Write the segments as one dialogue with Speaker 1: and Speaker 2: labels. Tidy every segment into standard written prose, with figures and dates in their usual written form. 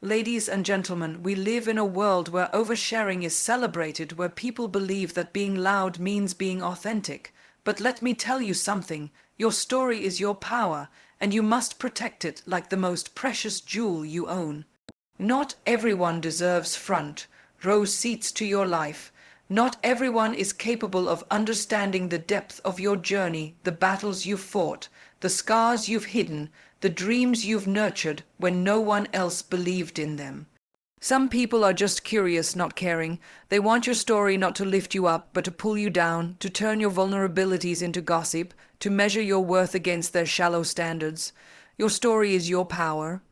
Speaker 1: Ladies and gentlemen, we live in a world where oversharing is celebrated, where people believe that being loud means being authentic. But let me tell you something, your story is your power, and you must protect it like the most precious jewel you own. Not everyone deserves front row seats to your life. Not everyone is capable of understanding the depth of your journey, the battles you've fought, the scars you've hidden, the dreams you've nurtured when no one else believed in them. Some people are just curious, not caring. They want your story not to lift you up, but to pull you down, to turn your vulnerabilities into gossip, to measure your worth against their shallow standards. Your story is your power.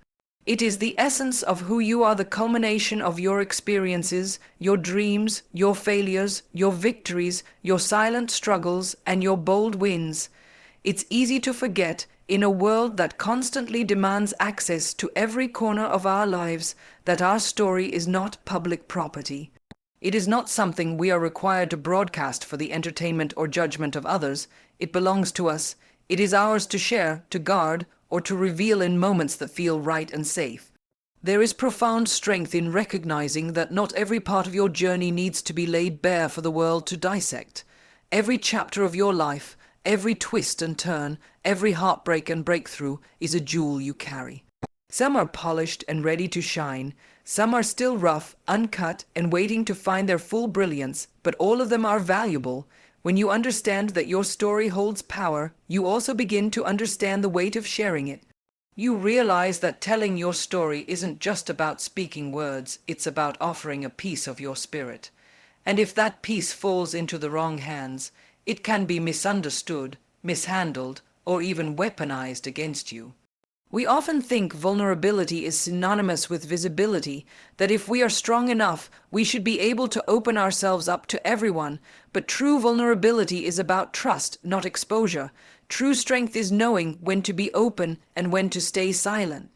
Speaker 1: It is the essence of who you are, the culmination of your experiences, your dreams, your failures, your victories, your silent struggles, and your bold wins. It's easy to forget, in a world that constantly demands access to every corner of our lives, that our story is not public property. It is not something we are required to broadcast for the entertainment or judgment of others. It belongs to us. It is ours to share, to guard, or to reveal in moments that feel right and safe. There is profound strength in recognizing that not every part of your journey needs to be laid bare for the world to dissect. Every chapter of your life, every twist and turn, every heartbreak and breakthrough is a jewel you carry. Some are polished and ready to shine. Some are still rough, uncut, and waiting to find their full brilliance, but all of them are valuable. When you understand that your story holds power, you also begin to understand the weight of sharing it. You realize that telling your story isn't just about speaking words, it's about offering a piece of your spirit. And if that piece falls into the wrong hands, it can be misunderstood, mishandled, or even weaponized against you. We often think vulnerability is synonymous with visibility, that if we are strong enough, we should be able to open ourselves up to everyone. But true vulnerability is about trust, not exposure. True strength is knowing when to be open and when to stay silent.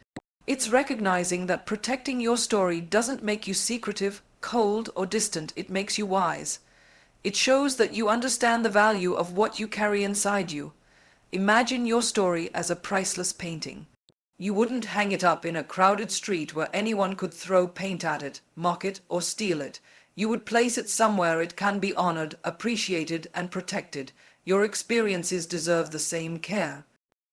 Speaker 1: It's recognizing that protecting your story doesn't make you secretive, cold, or distant. It makes you wise. It shows that you understand the value of what you carry inside you. Imagine your story as a priceless painting. You wouldn't hang it up in a crowded street where anyone could throw paint at it, mock it, or steal it. You would place it somewhere it can be honored, appreciated, and protected. Your experiences deserve the same care.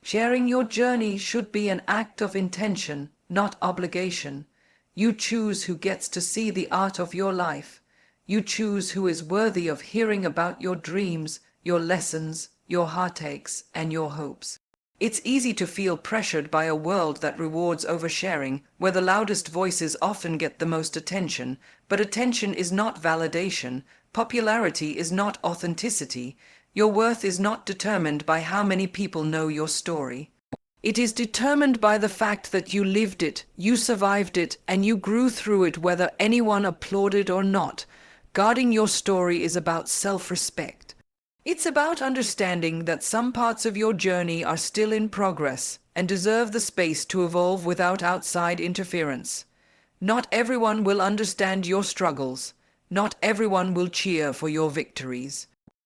Speaker 1: Sharing your journey should be an act of intention, not obligation. You choose who gets to see the art of your life. You choose who is worthy of hearing about your dreams, your lessons, your heartaches, and your hopes. It's easy to feel pressured by a world that rewards oversharing, where the loudest voices often get the most attention. But attention is not validation. Popularity is not authenticity. Your worth is not determined by how many people know your story. It is determined by the fact that you lived it, you survived it, and you grew through it, whether anyone applauded or not. Guarding your story is about self-respect. It's about understanding that some parts of your journey are still in progress and deserve the space to evolve without outside interference. Not everyone will understand your struggles. Not everyone will cheer for your victories.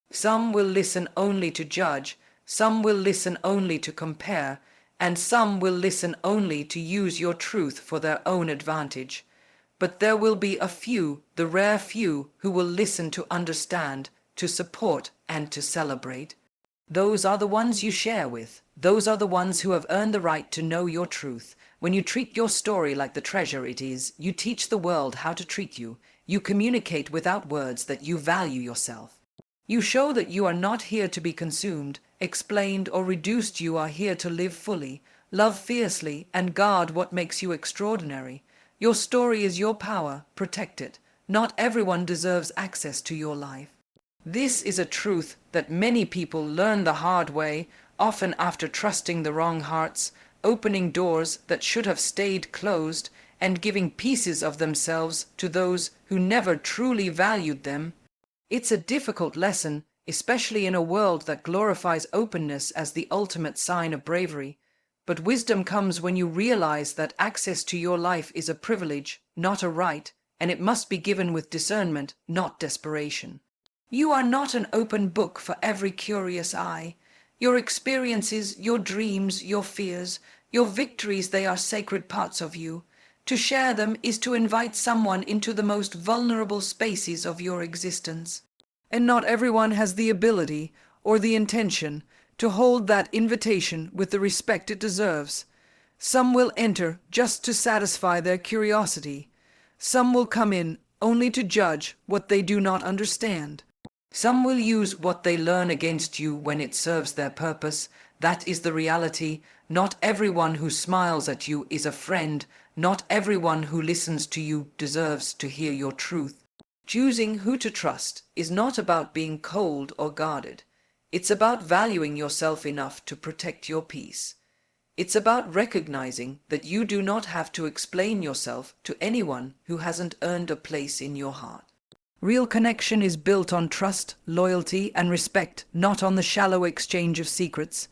Speaker 1: Some will listen only to judge, some will listen only to compare, and some will listen only to use your truth for their own advantage. But there will be a few, the rare few, who will listen to understand, to support, and to celebrate. Those are the ones you share with. Those are the ones who have earned the right to know your truth. When you treat your story like the treasure it is, you teach the world how to treat you. You communicate without words that you value yourself. You show that you are not here to be consumed, explained, or reduced. You are here to live fully, love fiercely, and guard what makes you extraordinary. Your story is your power. Protect it. Not everyone deserves access to your life. This is a truth that many people learn the hard way, often after trusting the wrong hearts, opening doors that should have stayed closed, and giving pieces of themselves to those who never truly valued them. It's a difficult lesson, especially in a world that glorifies openness as the ultimate sign of bravery. But wisdom comes when you realize that access to your life is a privilege, not a right, and it must be given with discernment, not desperation. You are not an open book for every curious eye. Your experiences, your dreams, your fears, your victories, they are sacred parts of you. To share them is to invite someone into the most vulnerable spaces of your existence. And not everyone has the ability or the intention to hold that invitation with the respect it deserves. Some will enter just to satisfy their curiosity. Some will come in only to judge what they do not understand. Some will use what they learn against you when it serves their purpose. That is the reality. Not everyone who smiles at you is a friend. Not everyone who listens to you deserves to hear your truth. Choosing who to trust is not about being cold or guarded. It's about valuing yourself enough to protect your peace. It's about recognizing that you do not have to explain yourself to anyone who hasn't earned a place in your heart. Real connection is built on trust, loyalty, and respect, not on the shallow exchange of secrets.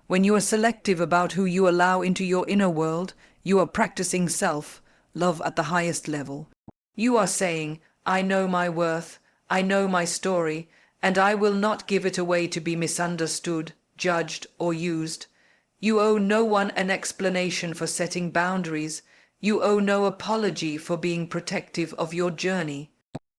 Speaker 1: When you are selective about who you allow into your inner world, you are practicing self-love at the highest level. You are saying, I know my worth, I know my story, and I will not give it away to be misunderstood, judged, or used. You owe no one an explanation for setting boundaries. You owe no apology for being protective of your journey.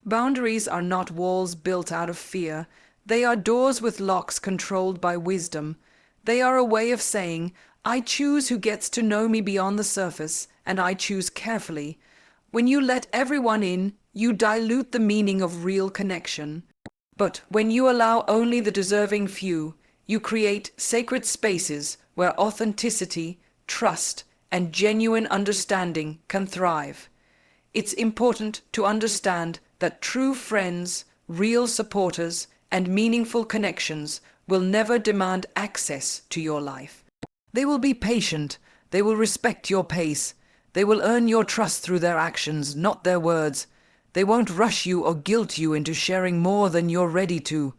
Speaker 1: Boundaries are not walls built out of fear. They are doors with locks controlled by wisdom. They are a way of saying, I choose who gets to know me beyond the surface, and I choose carefully. When you let everyone in, you dilute the meaning of real connection. But when you allow only the deserving few, you create sacred spaces where authenticity, trust, and genuine understanding can thrive. It's important to understand that true friends, real supporters, and meaningful connections will never demand access to your life. They will be patient, they will respect your pace, they will earn your trust through their actions, not their words. They won't rush you or guilt you into sharing more than you're ready to.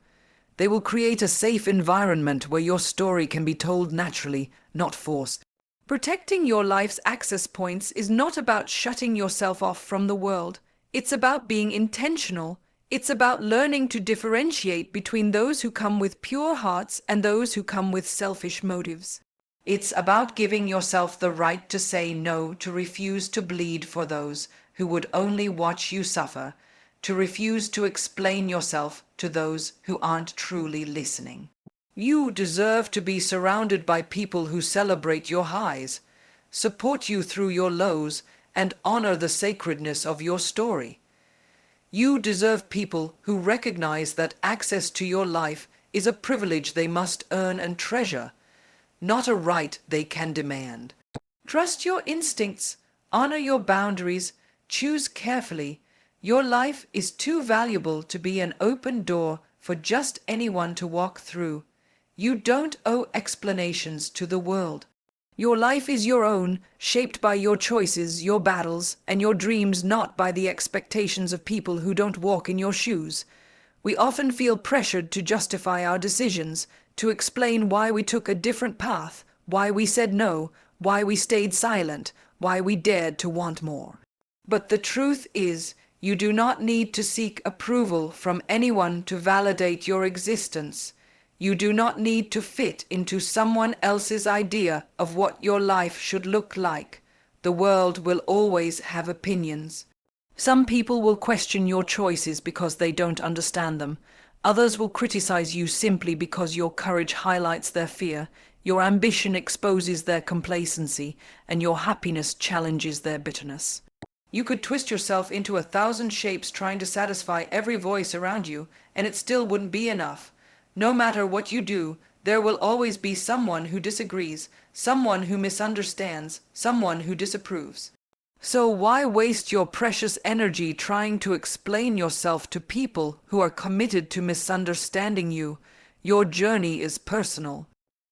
Speaker 1: They will create a safe environment where your story can be told naturally, not forced. Protecting your life's access points is not about shutting yourself off from the world. It's about being intentional. It's about learning to differentiate between those who come with pure hearts and those who come with selfish motives. It's about giving yourself the right to say no, to refuse to bleed for those who would only watch you suffer, to refuse to explain yourself to those who aren't truly listening. You deserve to be surrounded by people who celebrate your highs, support you through your lows, and honor the sacredness of your story. You deserve people who recognize that access to your life is a privilege they must earn and treasure, not a right they can demand. Trust your instincts, honor your boundaries, choose carefully. Your life is too valuable to be an open door for just anyone to walk through. You don't owe explanations to the world. Your life is your own, shaped by your choices, your battles, and your dreams, not by the expectations of people who don't walk in your shoes. We often feel pressured to justify our decisions, to explain why we took a different path, why we said no, why we stayed silent, why we dared to want more. But the truth is, you do not need to seek approval from anyone to validate your existence. You do not need to fit into someone else's idea of what your life should look like. The world will always have opinions. Some people will question your choices because they don't understand them. Others will criticize you simply because your courage highlights their fear, your ambition exposes their complacency, and your happiness challenges their bitterness. You could twist yourself into 1,000 shapes trying to satisfy every voice around you, and it still wouldn't be enough. No matter what you do, there will always be someone who disagrees, someone who misunderstands, someone who disapproves. So why waste your precious energy trying to explain yourself to people who are committed to misunderstanding you? Your journey is personal.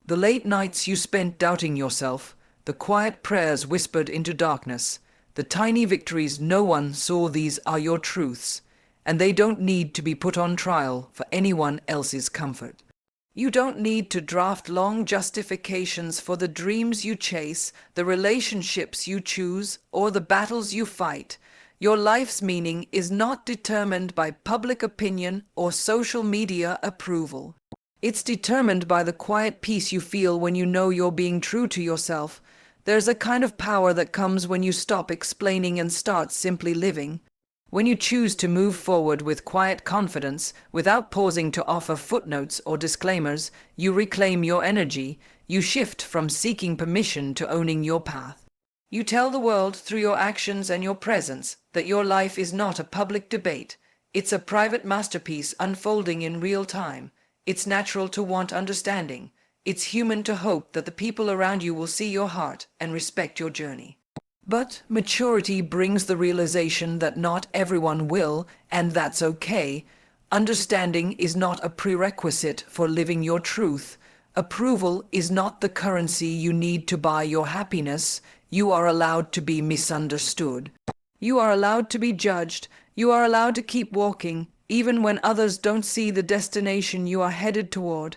Speaker 1: The late nights you spent doubting yourself, the quiet prayers whispered into darkness, the tiny victories no one saw, these are your truths, and they don't need to be put on trial for anyone else's comfort. You don't need to draft long justifications for the dreams you chase, the relationships you choose, or the battles you fight. Your life's meaning is not determined by public opinion or social media approval. It's determined by the quiet peace you feel when you know you're being true to yourself, There's a kind of power that comes when you stop explaining and start simply living. When you choose to move forward with quiet confidence, without pausing to offer footnotes or disclaimers, you reclaim your energy. You shift from seeking permission to owning your path. You tell the world through your actions and your presence that your life is not a public debate. It's a private masterpiece unfolding in real time. It's natural to want understanding. It's human to hope that the people around you will see your heart and respect your journey. But maturity brings the realization that not everyone will, and that's okay. Understanding is not a prerequisite for living your truth. Approval is not the currency you need to buy your happiness. You are allowed to be misunderstood. You are allowed to be judged. You are allowed to keep walking, even when others don't see the destination you are headed toward.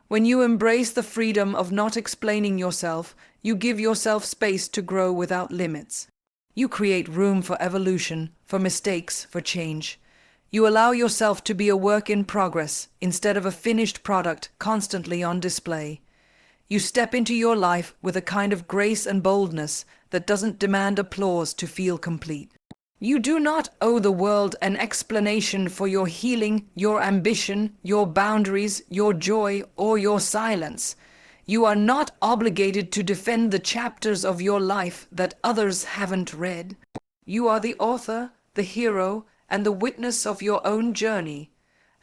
Speaker 1: When you embrace the freedom of not explaining yourself, you give yourself space to grow without limits. You create room for evolution, for mistakes, for change. You allow yourself to be a work in progress instead of a finished product constantly on display. You step into your life with a kind of grace and boldness that doesn't demand applause to feel complete. You do not owe the world an explanation for your healing, your ambition, your boundaries, your joy, or your silence. You are not obligated to defend the chapters of your life that others haven't read. You are the author, the hero, and the witness of your own journey,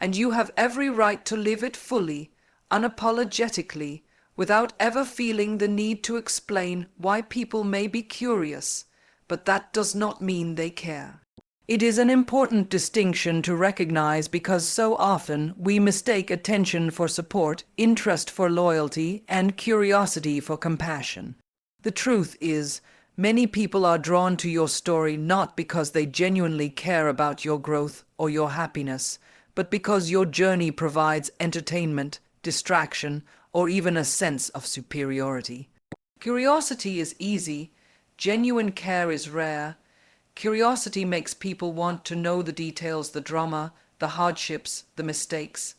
Speaker 1: and you have every right to live it fully, unapologetically, without ever feeling the need to explain why people may be curious. But that does not mean they care. It is an important distinction to recognize because so often we mistake attention for support, interest for loyalty, and curiosity for compassion. The truth is, many people are drawn to your story not because they genuinely care about your growth or your happiness, but because your journey provides entertainment, distraction, or even a sense of superiority. Curiosity is easy. Genuine care is rare. Curiosity makes people want to know the details, the drama, the hardships, the mistakes.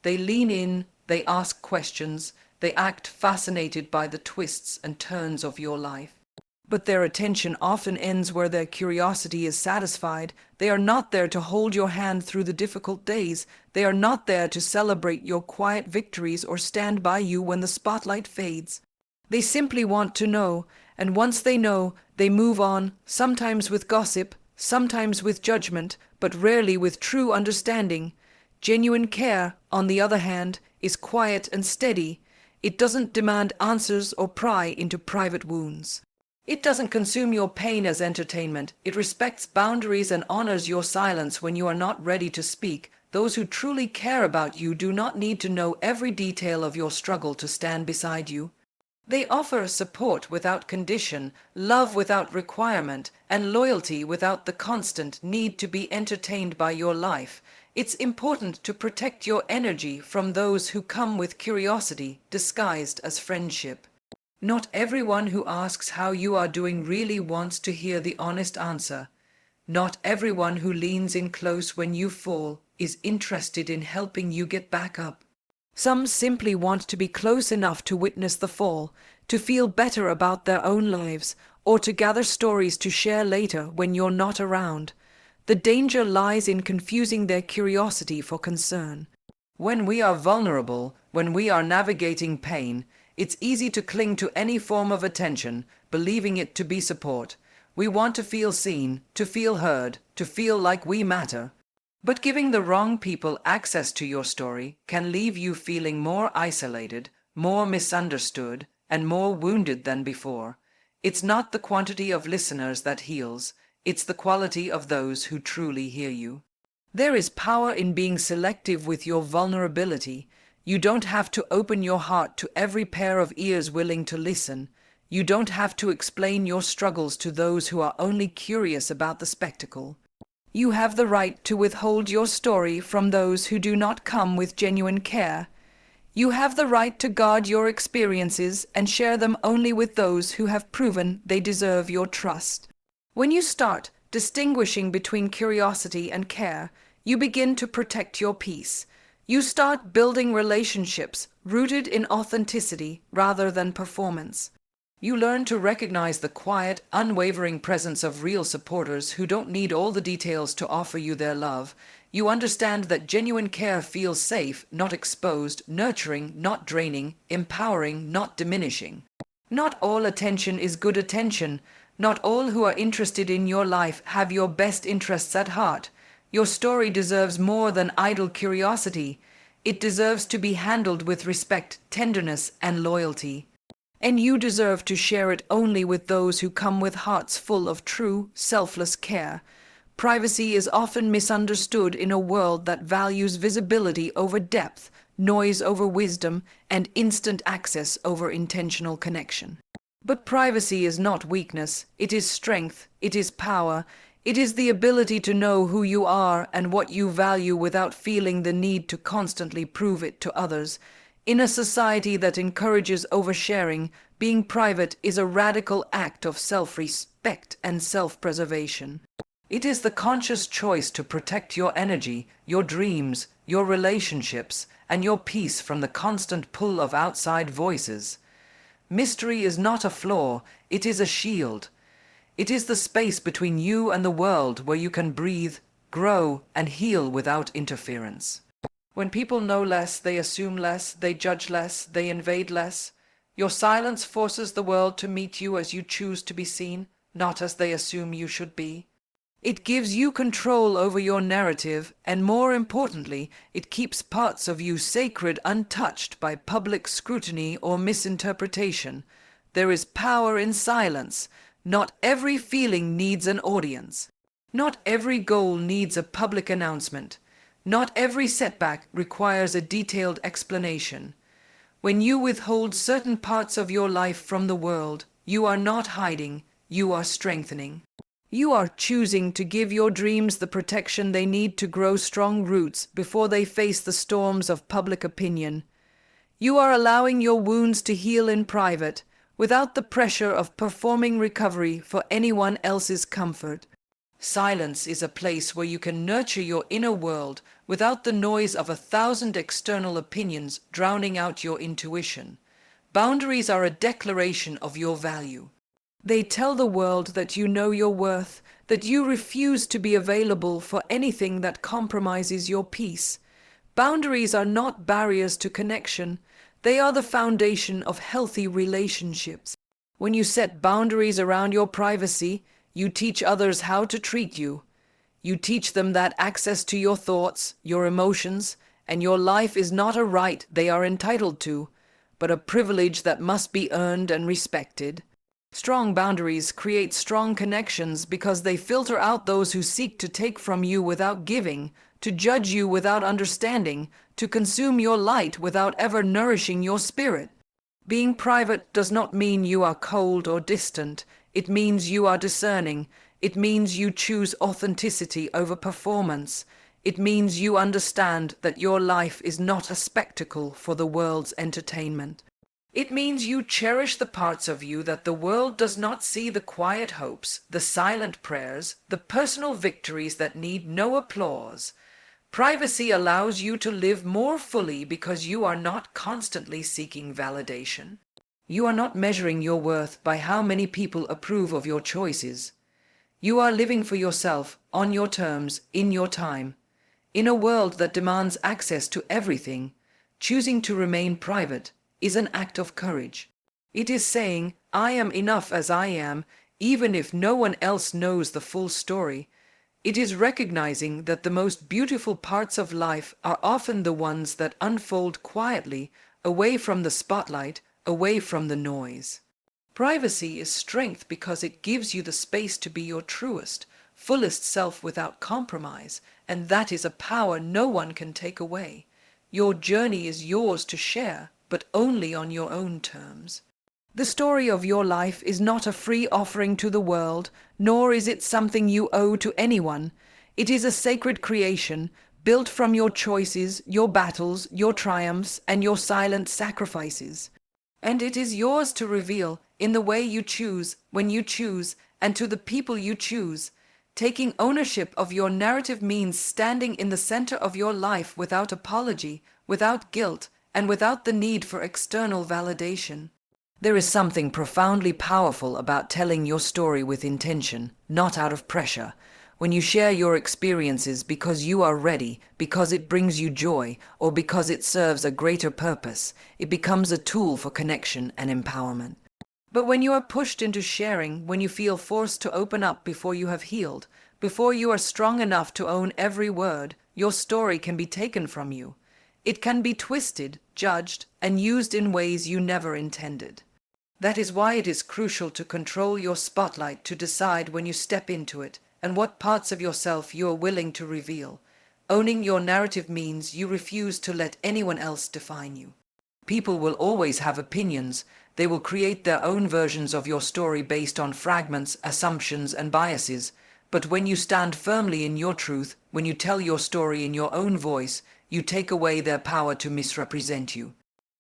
Speaker 1: They lean in, they ask questions, they act fascinated by the twists and turns of your life. But their attention often ends where their curiosity is satisfied. They are not there to hold your hand through the difficult days. They are not there to celebrate your quiet victories or stand by you when the spotlight fades. They simply want to know, and once they know, they move on, sometimes with gossip, sometimes with judgment, but rarely with true understanding. Genuine care, on the other hand, is quiet and steady. It doesn't demand answers or pry into private wounds. It doesn't consume your pain as entertainment. It respects boundaries and honors your silence when you are not ready to speak. Those who truly care about you do not need to know every detail of your struggle to stand beside you. They offer support without condition, love without requirement, and loyalty without the constant need to be entertained by your life. It's important to protect your energy from those who come with curiosity disguised as friendship. Not everyone who asks how you are doing really wants to hear the honest answer. Not everyone who leans in close when you fall is interested in helping you get back up. Some simply want to be close enough to witness the fall, to feel better about their own lives, or to gather stories to share later when you're not around. The danger lies in confusing their curiosity for concern. When we are vulnerable, when we are navigating pain, it's easy to cling to any form of attention, believing it to be support. We want to feel seen, to feel heard, to feel like we matter. But giving the wrong people access to your story can leave you feeling more isolated, more misunderstood, and more wounded than before. It's not the quantity of listeners that heals, it's the quality of those who truly hear you. There is power in being selective with your vulnerability. You don't have to open your heart to every pair of ears willing to listen. You don't have to explain your struggles to those who are only curious about the spectacle. You have the right to withhold your story from those who do not come with genuine care. You have the right to guard your experiences and share them only with those who have proven they deserve your trust. When you start distinguishing between curiosity and care, you begin to protect your peace. You start building relationships rooted in authenticity rather than performance. You learn to recognize the quiet, unwavering presence of real supporters who don't need all the details to offer you their love. You understand that genuine care feels safe, not exposed, nurturing, not draining, empowering, not diminishing. Not all attention is good attention. Not all who are interested in your life have your best interests at heart. Your story deserves more than idle curiosity. It deserves to be handled with respect, tenderness, and loyalty. And you deserve to share it only with those who come with hearts full of true, selfless care. Privacy is often misunderstood in a world that values visibility over depth, noise over wisdom, and instant access over intentional connection. But privacy is not weakness, it is strength, it is power, it is the ability to know who you are and what you value without feeling the need to constantly prove it to others. In a society that encourages oversharing, being private is a radical act of self-respect and self-preservation. It is the conscious choice to protect your energy, your dreams, your relationships, and your peace from the constant pull of outside voices. Mystery is not a flaw, it is a shield. It is the space between you and the world where you can breathe, grow, and heal without interference. When people know less, they assume less, they judge less, they invade less. Your silence forces the world to meet you as you choose to be seen, not as they assume you should be. It gives you control over your narrative, and more importantly, it keeps parts of you sacred untouched by public scrutiny or misinterpretation. There is power in silence. Not every feeling needs an audience. Not every goal needs a public announcement. Not every setback requires a detailed explanation. When you withhold certain parts of your life from the world, you are not hiding, you are strengthening. You are choosing to give your dreams the protection they need to grow strong roots before they face the storms of public opinion. You are allowing your wounds to heal in private, without the pressure of performing recovery for anyone else's comfort. Silence is a place where you can nurture your inner world without the noise of 1,000 external opinions drowning out your intuition. Boundaries are a declaration of your value. They tell the world that you know your worth, that you refuse to be available for anything that compromises your peace. Boundaries are not barriers to connection. They are the foundation of healthy relationships. When you set boundaries around your privacy, you teach others how to treat you. You teach them that access to your thoughts, your emotions, and your life is not a right they are entitled to, but a privilege that must be earned and respected. Strong boundaries create strong connections because they filter out those who seek to take from you without giving, to judge you without understanding, to consume your light without ever nourishing your spirit. Being private does not mean you are cold or distant. It means you are discerning. It means you choose authenticity over performance. It means you understand that your life is not a spectacle for the world's entertainment. It means you cherish the parts of you that the world does not see, the quiet hopes, the silent prayers, the personal victories that need no applause. Privacy allows you to live more fully because you are not constantly seeking validation. You are not measuring your worth by how many people approve of your choices. You are living for yourself, on your terms, in your time. In a world that demands access to everything, choosing to remain private is an act of courage. It is saying, I am enough as I am, even if no one else knows the full story. It is recognizing that the most beautiful parts of life are often the ones that unfold quietly, away from the spotlight, away from the noise. Privacy is strength because it gives you the space to be your truest, fullest self without compromise, and that is a power no one can take away. Your journey is yours to share, but only on your own terms. The story of your life is not a free offering to the world, nor is it something you owe to anyone. It is a sacred creation, built from your choices, your battles, your triumphs, and your silent sacrifices. And it is yours to reveal in the way you choose, when you choose, and to the people you choose. Taking ownership of your narrative means standing in the center of your life without apology, without guilt, and without the need for external validation. There is something profoundly powerful about telling your story with intention, not out of pressure. When you share your experiences because you are ready, because it brings you joy, or because it serves a greater purpose, it becomes a tool for connection and empowerment. But when you are pushed into sharing, when you feel forced to open up before you have healed, before you are strong enough to own every word, your story can be taken from you. It can be twisted, judged, and used in ways you never intended. That is why it is crucial to control your spotlight, to decide when you step into it and what parts of yourself you are willing to reveal. Owning your narrative means you refuse to let anyone else define you. People will always have opinions. They will create their own versions of your story based on fragments, assumptions, and biases. But when you stand firmly in your truth, when you tell your story in your own voice, you take away their power to misrepresent you.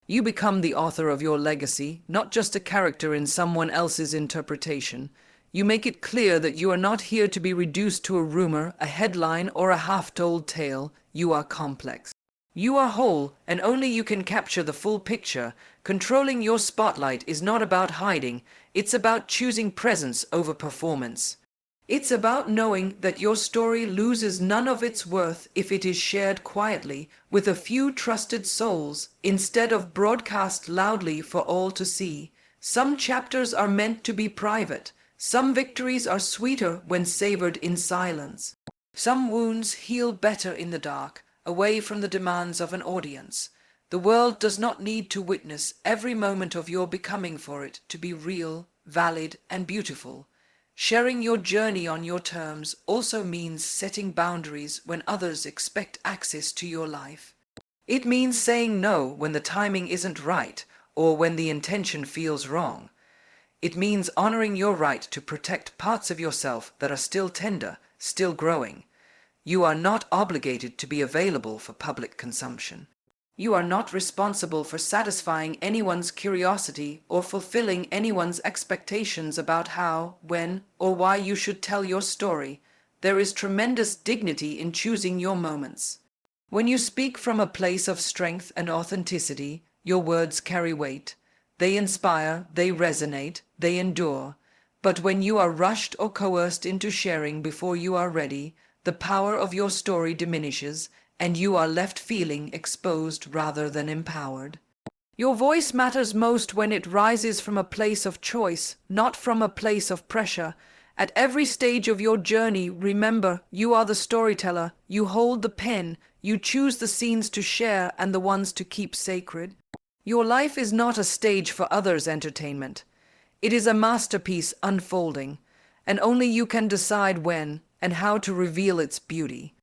Speaker 1: You become the author of your legacy, not just a character in someone else's interpretation. You make it clear that you are not here to be reduced to a rumor, a headline, or a half-told tale. You are complex. You are whole, and only you can capture the full picture. Controlling your spotlight is not about hiding, it's about choosing presence over performance. It's about knowing that your story loses none of its worth if it is shared quietly with a few trusted souls instead of broadcast loudly for all to see. Some chapters are meant to be private. Some victories are sweeter when savored in silence. Some wounds heal better in the dark, away from the demands of an audience. The world does not need to witness every moment of your becoming for it to be real, valid, and beautiful. Sharing your journey on your terms also means setting boundaries when others expect access to your life. It means saying no when the timing isn't right or when the intention feels wrong. It means honoring your right to protect parts of yourself that are still tender, still growing. You are not obligated to be available for public consumption. You are not responsible for satisfying anyone's curiosity or fulfilling anyone's expectations about how, when, or why you should tell your story. There is tremendous dignity in choosing your moments. When you speak from a place of strength and authenticity, your words carry weight. They inspire, they resonate, they endure. But when you are rushed or coerced into sharing before you are ready, the power of your story diminishes, and you are left feeling exposed rather than empowered. Your voice matters most when it rises from a place of choice, not from a place of pressure. At every stage of your journey, remember, you are the storyteller, you hold the pen, you choose the scenes to share and the ones to keep sacred. Your life is not a stage for others' entertainment. It is a masterpiece unfolding, and only you can decide when and how to reveal its beauty.